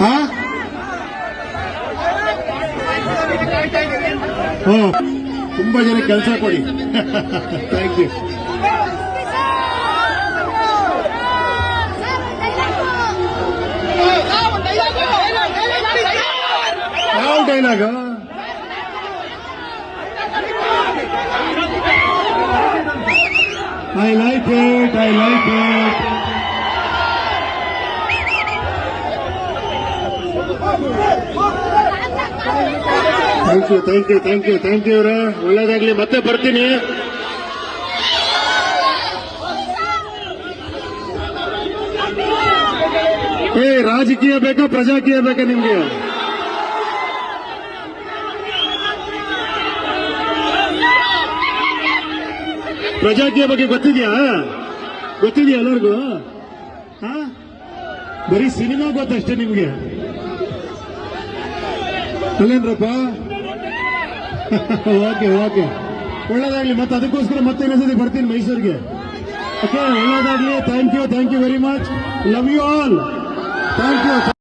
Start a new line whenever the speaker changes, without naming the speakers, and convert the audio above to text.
ಹಾ ತುಂಬಾ ಜನ ಕೆಲಸ ಕೊಡಿ. Thank you. ಯಾವ dialogue? I like it. Thank you ಅವರೇ, ಒಳ್ಳೇದಾಗ್ಲಿ. ಮತ್ತೆ ಬರ್ತೀನಿ. ರಾಜಕೀಯ ಬೇಕಾ ಪ್ರಜಾಕೀಯ ಬೇಕಾ ನಿಮ್ಗೆ? ಪ್ರಜಾಕೀಯ ಬಗ್ಗೆ ಗೊತ್ತಿದ್ಯಾ ಎಲ್ಲರಿಗೂ? ಬರೀ ಸಿನಿಮಾ ಗೊತ್ತಷ್ಟೇ ನಿಮ್ಗೆ ಅಲ್ಲೇನ್ರಪ್ಪ? ಓಕೆ ಒಳ್ಳೇದಾಗ್ಲಿ. ಮತ್ತೆ ಅದಕ್ಕೋಸ್ಕರ ಮತ್ತೆ ಇನ್ನೊಂದ್ಸತಿ ಬರ್ತೀನಿ ಮೈಸೂರಿಗೆ. ಓಕೆ, ಒಳ್ಳೇದಾಗ್ಲಿ. Thank you very much. Love you all. Thank you.